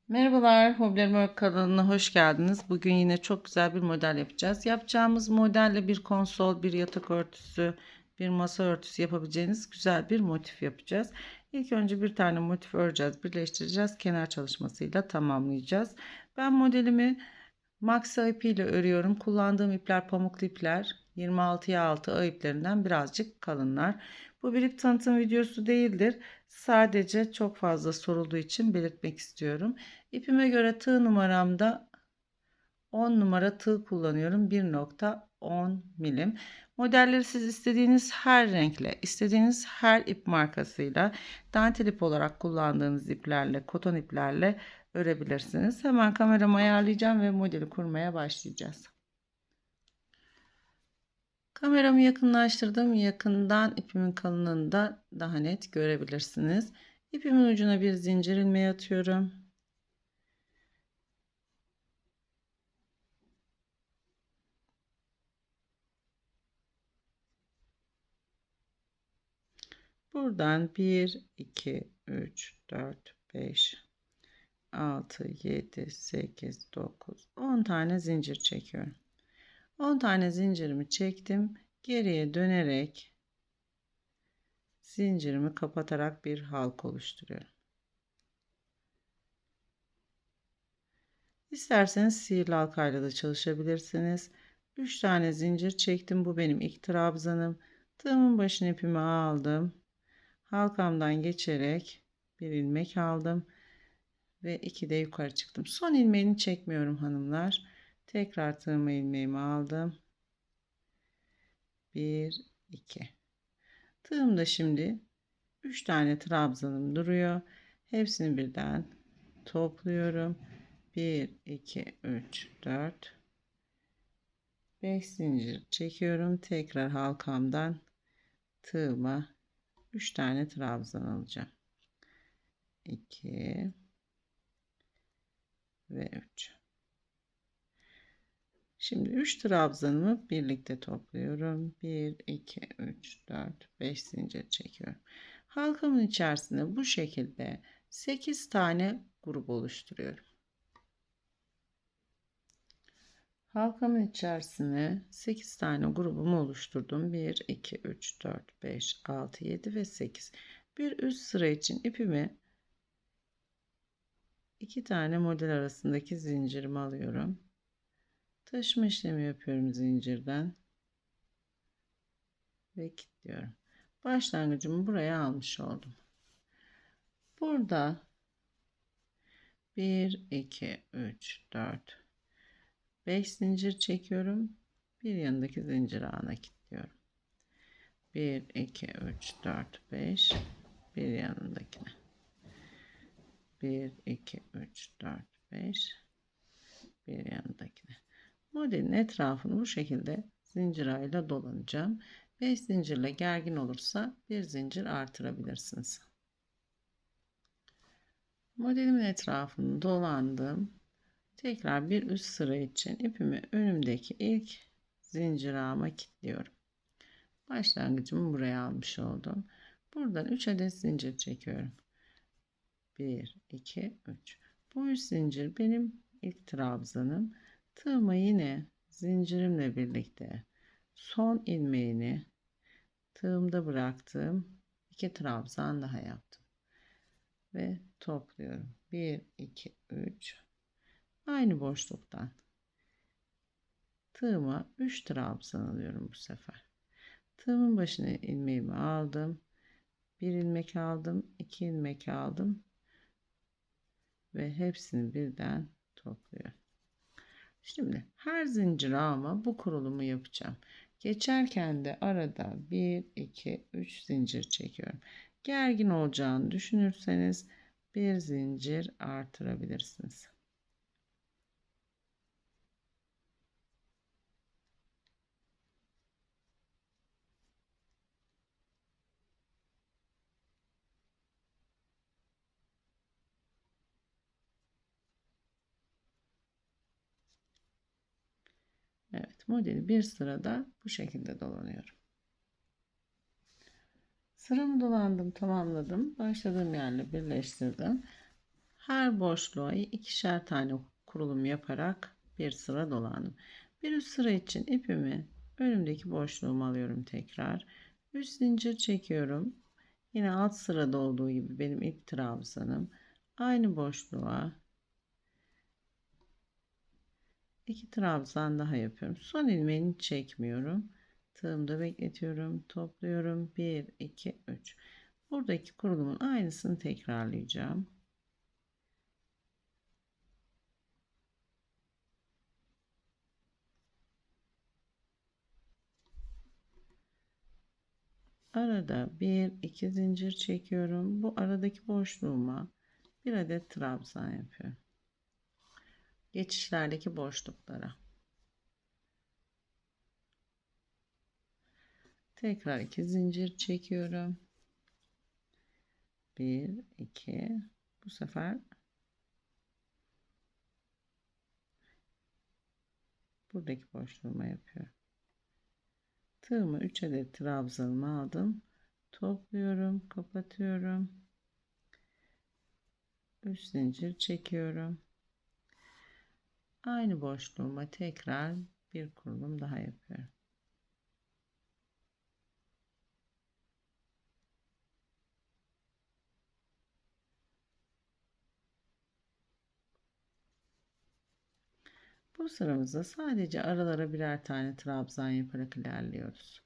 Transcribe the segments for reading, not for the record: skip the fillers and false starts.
Merhabalar, Hobilerim Örgü kanalına hoş geldiniz. Bugün yine çok güzel bir model yapacağız. Yapacağımız modelle bir konsol, bir yatak örtüsü, bir masa örtüsü yapabileceğiniz güzel bir motif yapacağız. İlk önce bir tane motif öreceğiz, birleştireceğiz. Kenar çalışmasıyla tamamlayacağız. Ben modelimi Maxi ipiyle örüyorum. Kullandığım ipler pamuklu ipler. 26'ya 6 ağ iplerinden birazcık kalınlar. Bu bir ip tanıtım videosu değildir. Sadece çok fazla sorulduğu için belirtmek istiyorum. İpime göre tığ numaramda 10 numara tığ kullanıyorum. 1,10 milim. Modelleri siz istediğiniz her renkle, istediğiniz her ip markasıyla, dantel ip olarak kullandığınız iplerle, koton iplerle örebilirsiniz. Hemen kameramı ayarlayacağım ve modeli kurmaya başlayacağız. Kameramı yakınlaştırdım. Yakından ipimin kalınlığını da daha net görebilirsiniz. İpimin ucuna bir zincir ilmeği atıyorum. Buradan 1, 2, 3, 4, 5, 6, 7, 8, 9, 10 tane zincir çekiyorum. 10 tane zincirimi çektim. Geriye dönerek zincirimi kapatarak bir halka oluşturuyorum. İsterseniz sihirli halkayla da çalışabilirsiniz. 3 tane zincir çektim. Bu benim ilk trabzanım. Tığımın başına ipimi aldım. Halkamdan geçerek bir ilmek aldım. Ve 2 de yukarı çıktım. Son ilmeğini çekmiyorum hanımlar. Tekrar tığıma ilmeğimi aldım. 1, 2. Tığımda şimdi 3 tane trabzanım duruyor. Hepsini birden topluyorum. 1, 2, 3, 4, 5 zincir çekiyorum. Tekrar halkamdan tığıma 3 tane trabzan alacağım. 2 ve 3. Şimdi 3 trabzanımı birlikte topluyorum. 1, 2, 3, 4, 5 zincir çekiyorum. Halkamın içerisinde bu şekilde 8 tane grup oluşturuyorum. Halkamın içerisine 8 tane grubumu oluşturdum. 1, 2, 3, 4, 5, 6, 7 ve 8. Bir üst sıra için ipimi 2 tane model arasındaki zincirimi alıyorum. Taşıma işlemi yapıyorum zincirden ve kilitliyorum. Başlangıcımı buraya almış oldum. Burada 1, 2, 3, 4, 5 zincir çekiyorum. Bir yanındaki zincir ağına kilitliyorum. 1, 2, 3, 4, 5, bir yanındakine. 1, 2, 3, 4, 5, bir yanındakine. Modelin etrafını bu şekilde zincir ağıyla dolanacağım. 5 zincirle gergin olursa bir zincir artırabilirsiniz. Modelimin etrafını dolandım. Tekrar bir üst sıra için ipimi önümdeki ilk zincir ağıma kilitliyorum. Başlangıcımı buraya almış oldum. Buradan 3 adet zincir çekiyorum. 1, 2, 3. Bu 3 zincir benim ilk trabzanım. Tığıma yine zincirimle birlikte son ilmeğini tığımda bıraktım. 2 trabzan daha yaptım. Ve topluyorum. 1, 2, 3. Aynı boşluktan tığıma 3 trabzan alıyorum bu sefer. Tığımın başına ilmeğimi aldım. Bir ilmek aldım, 2 ilmek aldım ve hepsini birden topluyorum. Şimdi her zincir ağıma bu kurulumu yapacağım. Geçerken de arada 1, 2, 3 zincir çekiyorum. Gergin olacağını düşünürseniz bir zincir artırabilirsiniz. Evet, modeli bir sırada bu şekilde dolanıyorum. Sıramı dolandım, tamamladım. Başladığım yerle birleştirdim. Her boşluğa ikişer tane kurulum yaparak bir sıra dolandım. Bir üst sıra için ipimi önümdeki boşluğumu alıyorum tekrar. 3 zincir çekiyorum. Yine alt sırada olduğu gibi benim ip trabzanım. Aynı boşluğa 2 trabzan daha yapıyorum. Son ilmeğini çekmiyorum. Tığımda bekletiyorum. Topluyorum. 1, 2, 3. Buradaki kurulumun aynısını tekrarlayacağım. Arada 1, 2 zincir çekiyorum. Bu aradaki boşluğuma bir adet trabzan yapıyorum. Geçişlerdeki boşluklara. Tekrar 2 zincir çekiyorum. 1, 2. Bu sefer buradaki boşluğuma yapıyorum. Tığımı 3 adet trabzanımı aldım. Topluyorum, kapatıyorum. 3 zincir çekiyorum. Aynı boşluğuma tekrar bir kurulum daha yapıyorum. Bu sıramızda sadece aralara birer tane trabzan yaparak ilerliyoruz.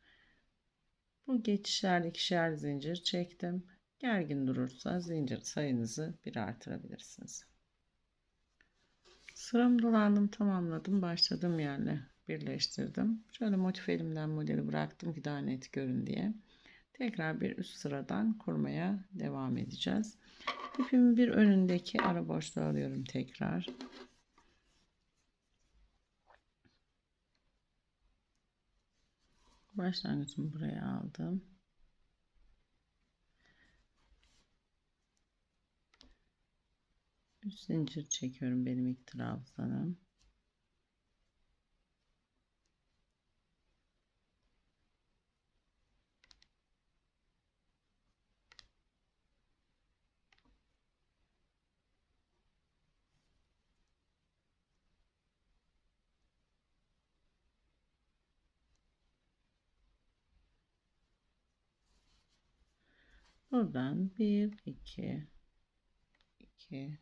Bu geçişlerde ikişer zincir çektim. Gergin durursa zincir sayınızı bir artırabilirsiniz. Sıramı dolandım, tamamladım. Başladığım yerle birleştirdim. Şöyle motif elimden modeli bıraktım ki daha net görün diye. Tekrar bir üst sıradan kurmaya devam edeceğiz. İpimin bir önündeki ara boşluğu alıyorum tekrar. Başlangıcımı buraya aldım. Üç zincir çekiyorum, benim ilk trabzanım. Buradan 1 2 2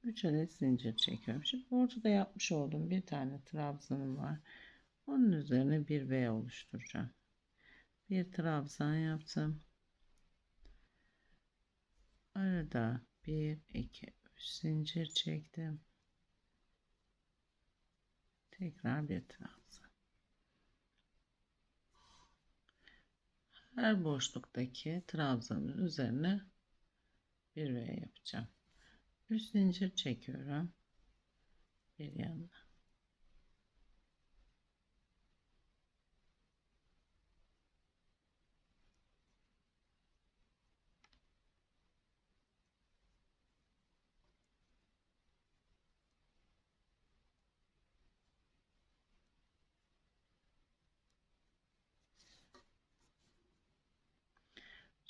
3 adet zincir çekiyorum. Şimdi ortada yapmış olduğum bir tane trabzanım var. Onun üzerine bir V oluşturacağım. Bir trabzan yaptım. Arada 1 2 3 zincir çektim. Tekrar bir trabzan. Her boşluktaki trabzanın üzerine bir V yapacağım. 3 zincir çekiyorum. Bir yandan.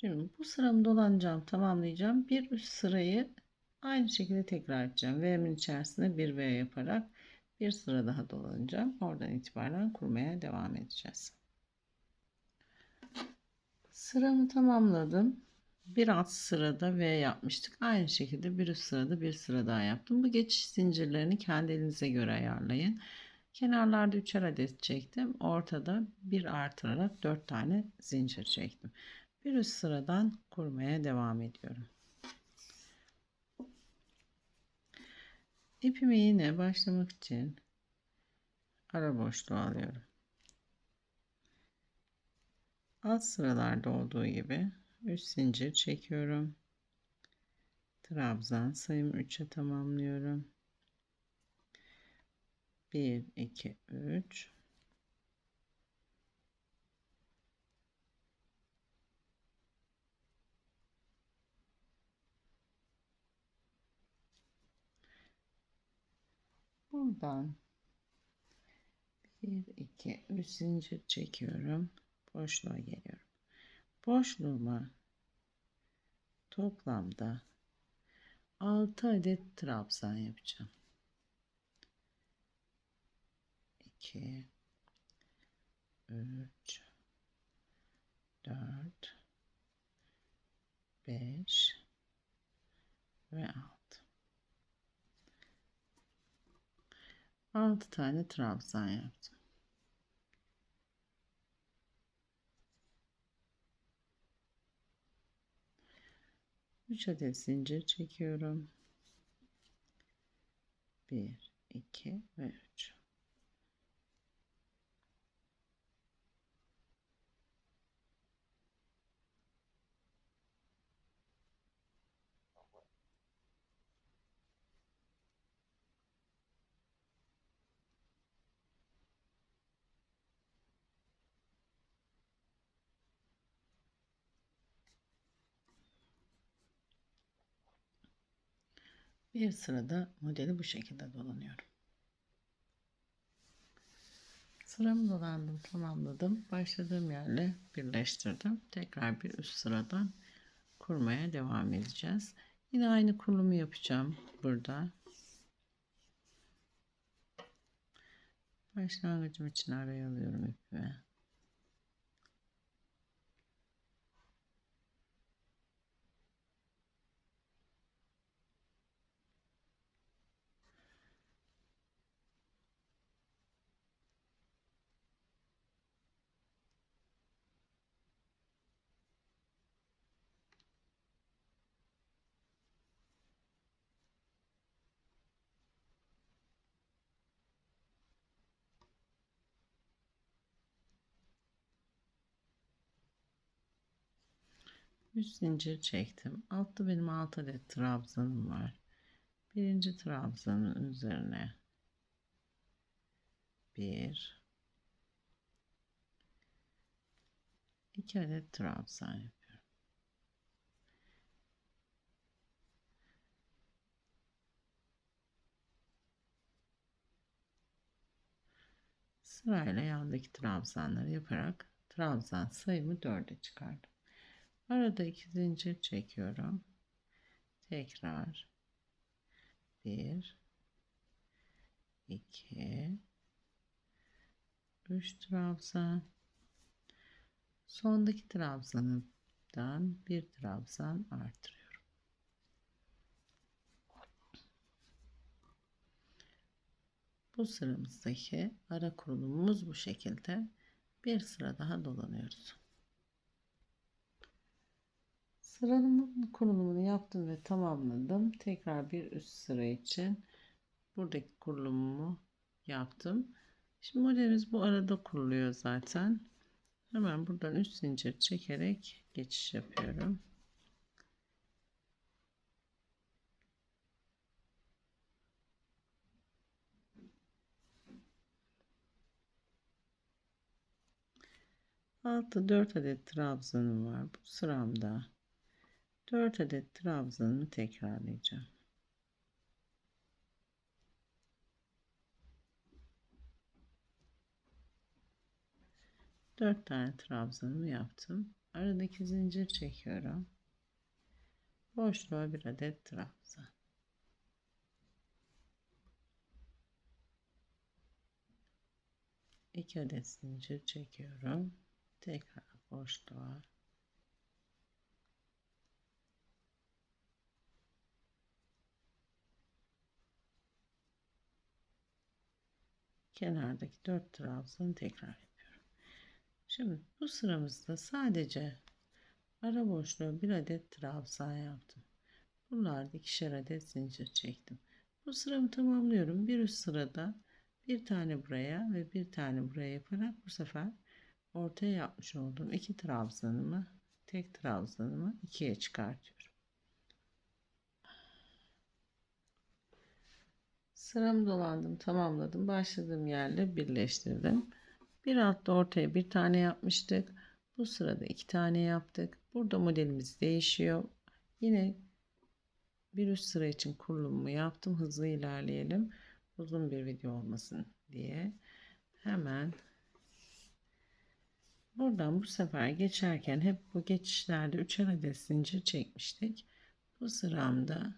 Şimdi bu sıramı dolanacağım, tamamlayacağım. Bir üst sırayı aynı şekilde tekrar edeceğim. V'min içerisine bir V yaparak bir sıra daha dolanacağım. Oradan itibaren kurmaya devam edeceğiz. Sıramı tamamladım. Bir alt sırada V yapmıştık. Aynı şekilde bir üst sırada bir sıra daha yaptım. Bu geçiş zincirlerini kendi elinize göre ayarlayın. Kenarlarda 3'er adet çektim. Ortada bir artırarak 4 tane zincir çektim. Bir üst sıradan kurmaya devam ediyorum. İpimi yine başlamak için ara boşluğu alıyorum. Alt sıralarda olduğu gibi 3 zincir çekiyorum. Trabzan sayımı 3'e tamamlıyorum. 1 2 3. Buradan 1 2 3 zincir çekiyorum. Boşluğa geliyorum. Boşluğuma toplamda 6 adet trabzan yapacağım. 2 3 4 5 ve 6 tane trabzan yaptım. 3 adet zincir çekiyorum. 1 2 ve 3. Bir sırada modeli bu şekilde dolanıyorum. Sıramı dolandım, tamamladım. Başladığım yerle birleştirdim. Tekrar bir üst sıradan kurmaya devam edeceğiz. Yine aynı kurulumu yapacağım burada. Başlangıcım için araya alıyorum ipimi. Üç zincir çektim. Altta benim 6 adet trabzanım var. Birinci trabzanın üzerine 1 2 adet trabzan yapıyorum. Sırayla yandaki trabzanları yaparak trabzan sayımı 4'e çıkardım. Arada 2 zincir çekiyorum. Tekrar 1 2 3 trabzan, sondaki trabzanından bir trabzan artırıyorum. Bu sıramızdaki ara kurulumumuz bu şekilde. Bir sıra daha dolanıyoruz. Sıranın kurulumunu yaptım ve tamamladım. Tekrar bir üst sıra için buradaki kurulumumu yaptım. Şimdi modelimiz bu arada kuruluyor zaten. Hemen buradan 3 zincir çekerek geçiş yapıyorum. Altta 4 adet trabzanım var. Bu sıramda 4 adet trabzanımı tekrarlayacağım. Dört tane trabzanımı yaptım. Aradaki zincir çekiyorum. Boşluğa bir adet trabzan. İki adet zincir çekiyorum. Tekrar boşluğa. Kenardaki 4 trabzanı tekrar yapıyorum. Şimdi bu sıramızda sadece ara boşluğa bir adet trabzan yaptım. Bunlarda ikişer adet zincir çektim. Bu sıramı tamamlıyorum. Bir üst sırada bir tane buraya ve bir tane buraya yaparak bu sefer ortaya yapmış olduğum iki trabzanımı, tek trabzanımı ikiye çıkartıyorum. Sıramı dolandım, tamamladım. Başladığım yerle birleştirdim. Bir altta ortaya bir tane yapmıştık. Bu sırada iki tane yaptık. Burada modelimiz değişiyor. Yine bir üst sıra için kurulumumu yaptım. Hızlı ilerleyelim. Uzun bir video olmasın diye. Hemen Buradan bu sefer geçerken hep bu geçişlerde 3'er adet zincir çekmiştik. Bu sıramda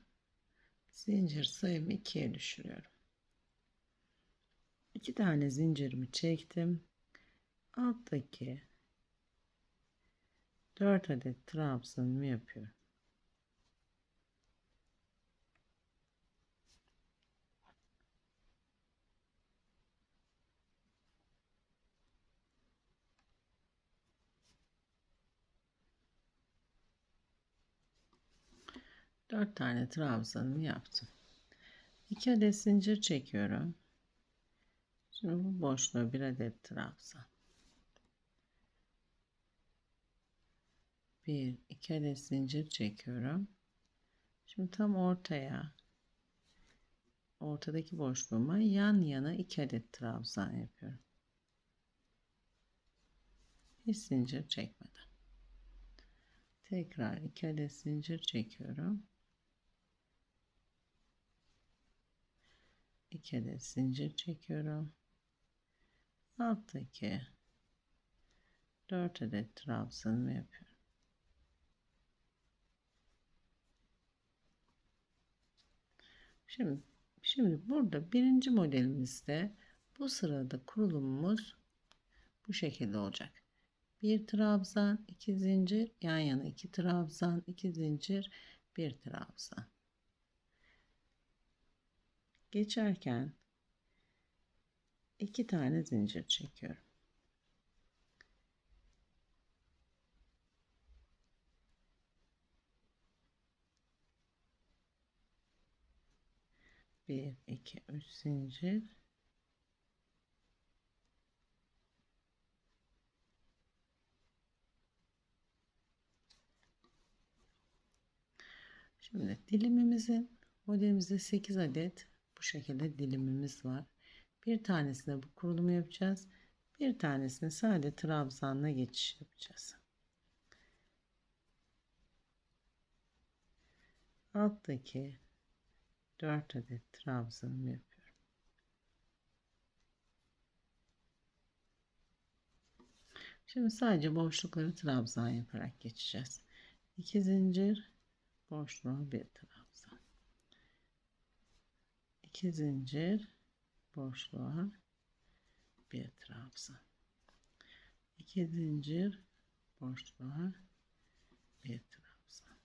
zincir sayımı 2'ye düşürüyorum. 2 tane zincirimi çektim. Alttaki 4 adet trabzanımı yapıyorum. Dört tane trabzanımı yaptım. 2 adet zincir çekiyorum. Şimdi bu boşluğa bir adet trabzan. 2 adet zincir çekiyorum. Şimdi tam ortadaki boşluğuma yan yana 2 adet trabzan yapıyorum. Hiç zincir çekmeden. Tekrar 2 adet zincir çekiyorum. 2 adet zincir çekiyorum. Alttaki 4 adet trabzanımı yapıyorum. Şimdi burada birinci modelimizde bu sırada kurulumumuz bu şekilde olacak. Bir trabzan, 2 zincir, yan yana 2 trabzan, 2 zincir, bir trabzan. Geçerken 2 tane zincir çekiyorum. Bir, iki, üç zincir. Şimdi modelimizde 8 adet bu şekilde dilimimiz var. Bir tanesine bu kurulumu yapacağız. Bir tanesini sadece trabzanla geçiş yapacağız. Alttaki 4 adet trabzanımı yapıyorum. Şimdi sadece boşlukları trabzan yaparak geçeceğiz. 2 zincir, boşluğa bir trabzan. 2 zincir, boşluğa bir trabzan. 2 zincir, boşluğa bir trabzan.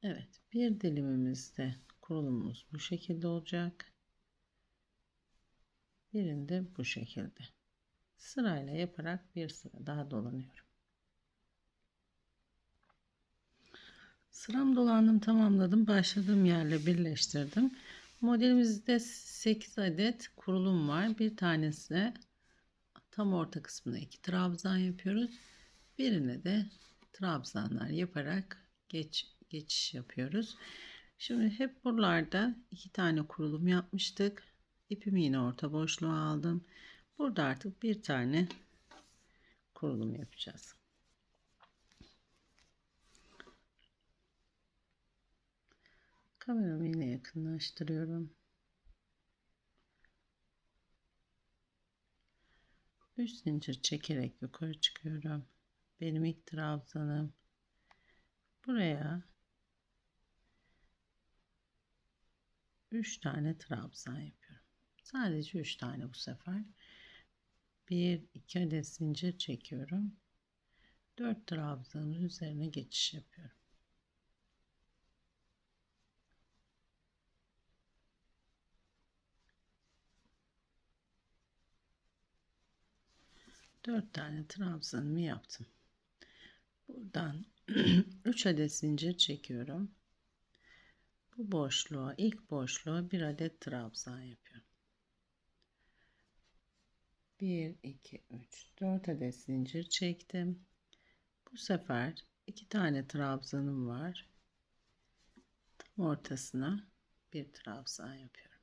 Evet, bir dilimimizde kurulumumuz bu şekilde olacak. Birinde bu şekilde. Sırayla yaparak bir sıra daha dolanıyorum. Sıram dolandım, tamamladım. Başladığım yerle birleştirdim. Modelimizde 8 adet kurulum var. Bir tanesine tam orta kısmına 2 trabzan yapıyoruz. Birine de trabzanlar yaparak geçiş yapıyoruz. Şimdi hep buralarda 2 tane kurulum yapmıştık. İpimi yine orta boşluğa aldım. Burada artık bir tane kurulum yapacağız. Kameramı yine yakınlaştırıyorum. 3 zincir çekerek yukarı çıkıyorum. Benim ilk trabzanım. Buraya 3 tane trabzan yapıyorum. Sadece 3 tane bu sefer. 2 adet zincir çekiyorum. 4 trabzanın üzerine geçiş yapıyorum. 4 tane trabzanımı yaptım. Buradan 3 adet zincir çekiyorum. Bu ilk boşluğa bir adet trabzan yapıyorum. 1 2 3 4 adet zincir çektim. Bu sefer 2 tane trabzanım var. Tam ortasına bir trabzan yapıyorum.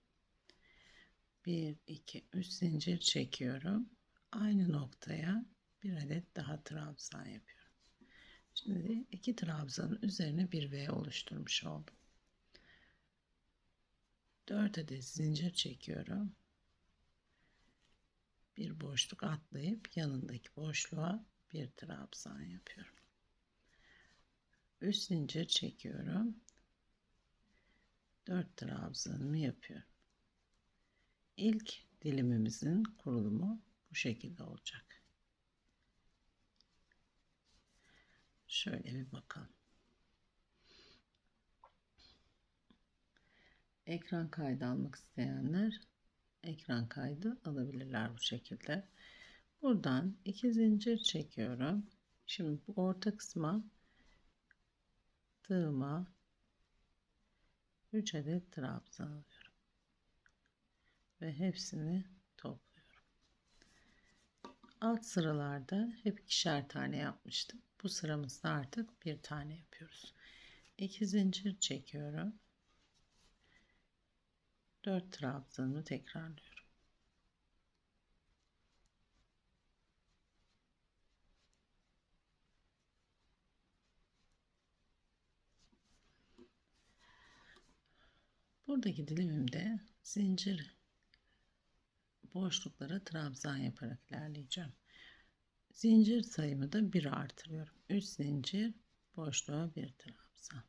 1 2 3 zincir çekiyorum. Aynı noktaya bir adet daha trabzan yapıyorum. Şimdi 2 trabzanın üzerine bir V oluşturmuş oldum. 4 adet zincir çekiyorum. Bir boşluk atlayıp yanındaki boşluğa bir trabzan yapıyorum. 3 zincir çekiyorum. 4 trabzanımı yapıyorum. İlk dilimimizin kurulumu bu şekilde olacak. Şöyle bir bakalım. Ekran kaydı almak isteyenler ekran kaydı alabilirler bu şekilde. Buradan 2 zincir çekiyorum. Şimdi bu orta kısma tığıma 3 adet trabzan alıyorum ve hepsini topluyorum. Alt sıralarda hep ikişer tane yapmıştım. Bu sıramızda artık bir tane yapıyoruz. 2 zincir çekiyorum. 4 trabzanı tekrarlıyorum. Buradaki dilimimde zincir boşluklara trabzan yaparak ilerleyeceğim. Zincir sayımı da 1 artırıyorum. 3 zincir boşluğa bir trabzan.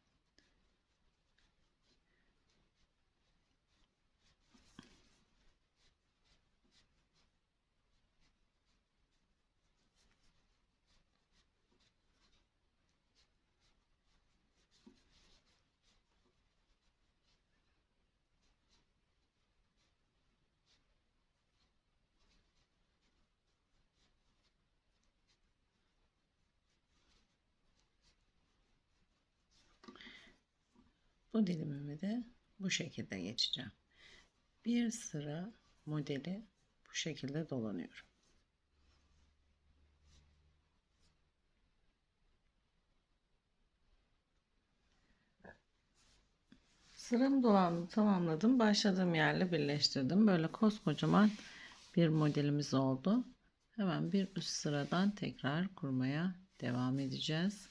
Bu dilimimi de bu şekilde geçeceğim. Bir sıra modeli bu şekilde dolanıyorum. Sıramı dolandım, tamamladım. Başladığım yerle birleştirdim. Böyle koskocaman bir modelimiz oldu. Hemen bir üst sıradan tekrar kurmaya devam edeceğiz.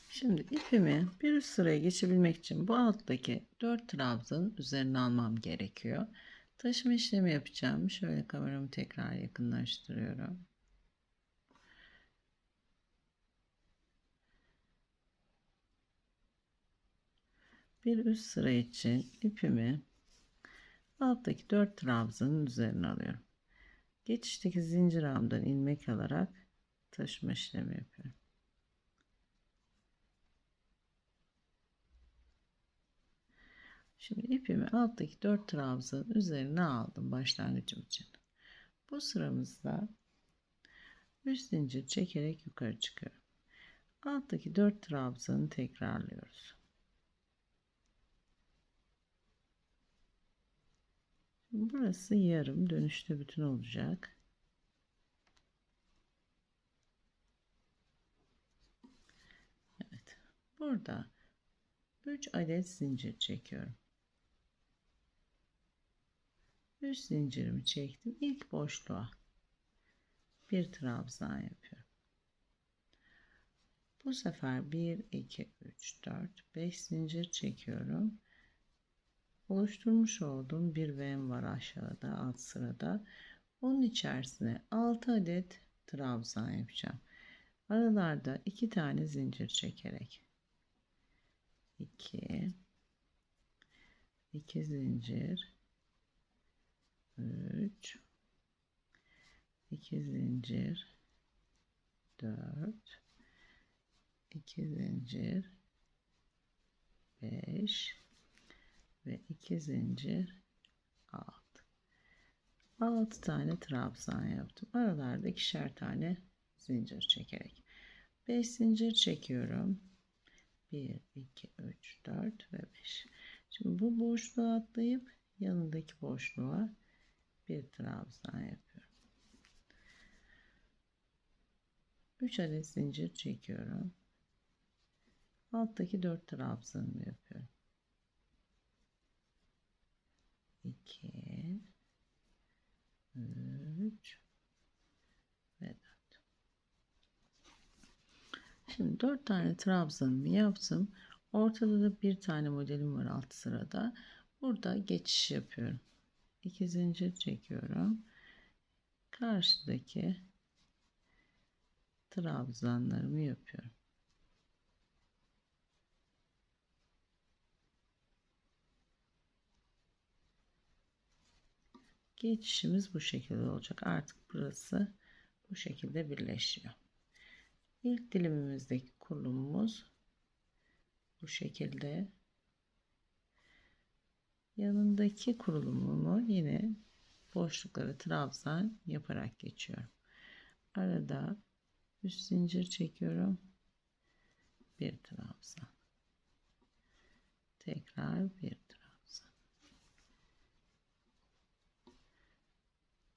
Şimdi ipimi bir üst sıraya geçebilmek için bu alttaki 4 trabzanın üzerine almam gerekiyor. Taşıma işlemi yapacağım. Şöyle kameramı tekrar yakınlaştırıyorum. Bir üst sıra için ipimi alttaki 4 trabzanın üzerine alıyorum. Geçişteki zincir ağımdan ilmek alarak taşıma işlemi yapıyorum. Şimdi ipimi alttaki 4 trabzanın üzerine aldım başlangıcım için. Bu sıramızda 3 zincir çekerek yukarı çıkıyorum. Alttaki 4 trabzanı tekrarlıyoruz. Şimdi burası yarım, dönüşte bütün olacak. Evet. Burada 3 adet zincir çekiyorum. 3 zincirimi çektim. İlk boşluğa bir trabzan yapıyorum. Bu sefer 1 2 3 4 5 zincir çekiyorum. Oluşturmuş olduğum bir V'm var aşağıda, alt sırada. Onun içerisine 6 adet trabzan yapacağım. Aralarda 2 tane zincir çekerek 2 zincir, 3 2 zincir, 4 2 zincir, 5 ve 2 zincir, 6 tane trabzan yaptım. Aralarda ikişer tane zincir çekerek 5 zincir çekiyorum. 1 2 3 4 ve 5. Şimdi bu boşluğa atlayıp yanındaki boşluğa bir trabzan yapıyorum. 3 adet zincir çekiyorum. Alttaki 4 trabzanımı yapıyorum. 2, 3 ve 4. Şimdi 4 tane trabzanımı yaptım. Ortada da bir tane modelim var alt sırada. Burada geçiş yapıyorum. 2 zincir çekiyorum. Karşıdaki trabzanlarımı yapıyorum. Geçişimiz bu şekilde olacak. Artık burası bu şekilde birleşiyor. İlk dilimimizdeki kurulumumuz bu şekilde. Yanındaki kurulumumu yine boşluklara trabzan yaparak geçiyorum. Arada üst zincir çekiyorum. Bir trabzan. Tekrar bir trabzan.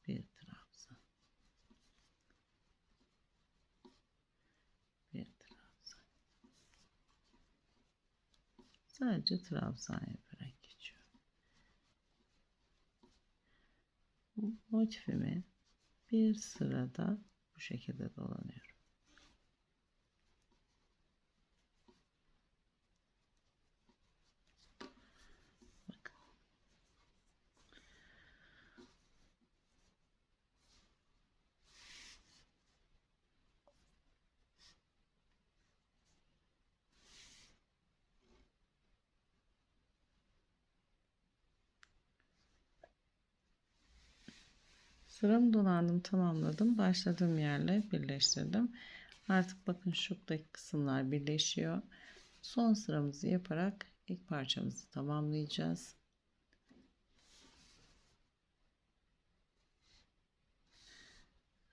Bir trabzan. Bir trabzan. Sadece trabzan yaparak geçiyorum. Motifimi bir sırada bu şekilde dolanıyorum. Bakın. Sıramı dolandım, tamamladım. Başladığım yerle birleştirdim. Artık bakın şuradaki kısımlar birleşiyor. Son sıramızı yaparak ilk parçamızı tamamlayacağız.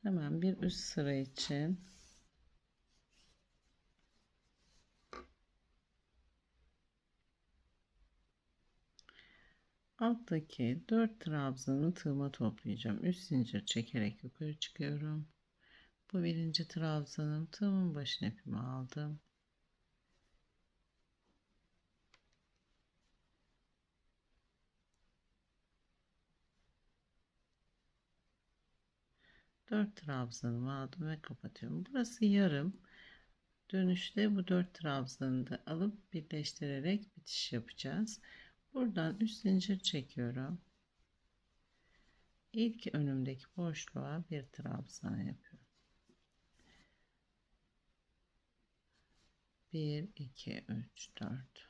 Hemen bir üst sıra için alttaki 4 trabzanı tığıma toplayacağım. Üst zincir çekerek yukarı çıkıyorum. Bu birinci trabzanım, tığımın başına ipimi aldım. Dört trabzanımı aldım ve kapatıyorum. Burası yarım. Dönüşte bu 4 trabzanı da alıp birleştirerek bitiş yapacağız. Buradan üst zincir çekiyorum. İlk önümdeki boşluğa bir trabzan yapıyorum. 1 2 3 4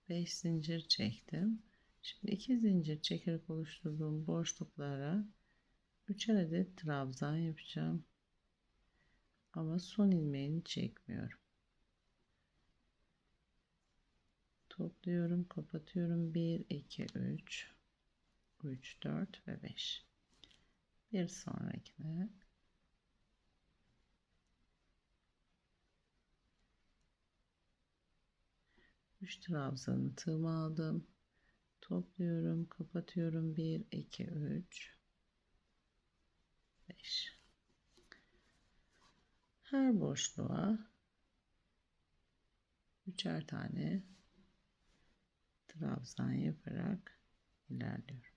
5 zincir çektim. Şimdi 2 zincir çekerek oluşturduğum boşluklara 3'er adet trabzan yapacağım. Ama son ilmeğini çekmiyorum. Topluyorum, kapatıyorum. 1 2 3 3 4 ve 5. Bir sonrakine 3 trabzanı tığıma aldım. Topluyorum, kapatıyorum. 1 2 3 5. Her boşluğa üçer tane trabzan yaparak ilerliyorum.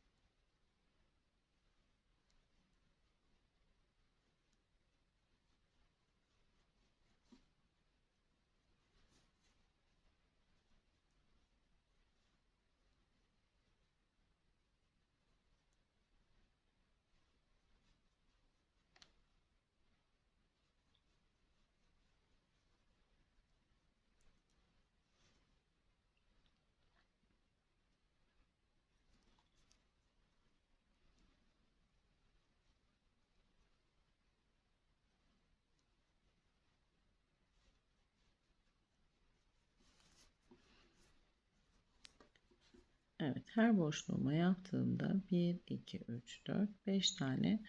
Evet, her boşluğuma yaptığımda 1 2 3 4 5 tane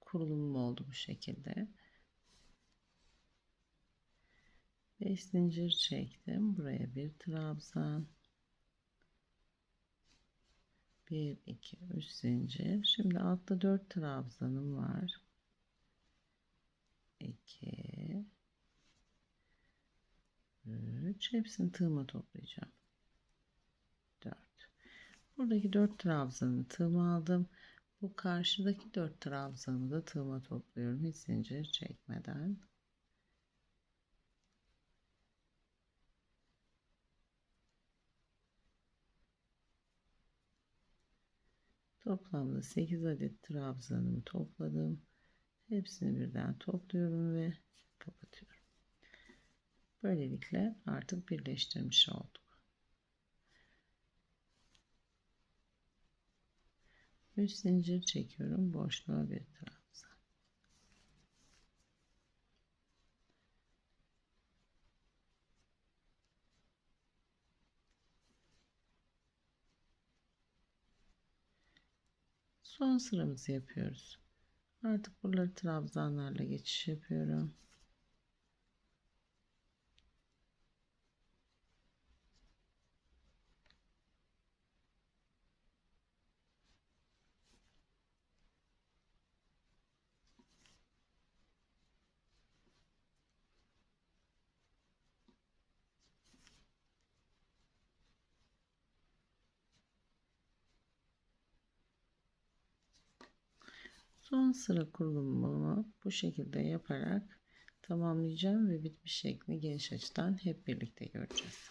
kurulumum oldu bu şekilde. 5 zincir çektim. Buraya bir trabzan. 1 2 3 zincir. Şimdi altta 4 trabzanım var. 2 3, hepsini tığıma toplayacağım. 4. Buradaki 4 trabzanımı tığıma aldım. Bu karşıdaki 4 trabzanımı da tığıma topluyorum hiç zincir çekmeden. Toplamda 8 adet trabzanımı topladım. Hepsini birden topluyorum ve kapatıyorum. Böylelikle artık birleştirmiş olduk. 3 zincir çekiyorum. Boşluğa bir trabzan. Son sıramızı yapıyoruz. Artık buraları trabzanlarla geçiş yapıyorum. Son sıra kurulumumu bu şekilde yaparak tamamlayacağım ve bitmiş şeklini geniş açıdan hep birlikte göreceğiz.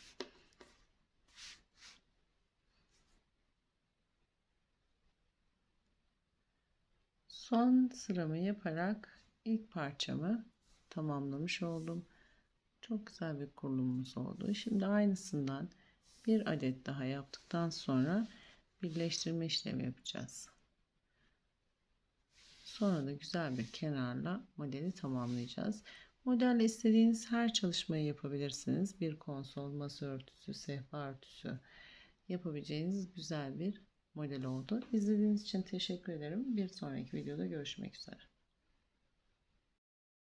Son sıramı yaparak ilk parçamı tamamlamış oldum. Çok güzel bir kurulumumuz oldu. Şimdi aynısından bir adet daha yaptıktan sonra birleştirme işlemi yapacağız. Sonra da güzel bir kenarla modeli tamamlayacağız. Modelle istediğiniz her çalışmayı yapabilirsiniz. Bir konsol, masa örtüsü, sehpa örtüsü yapabileceğiniz güzel bir model oldu. İzlediğiniz için teşekkür ederim. Bir sonraki videoda görüşmek üzere.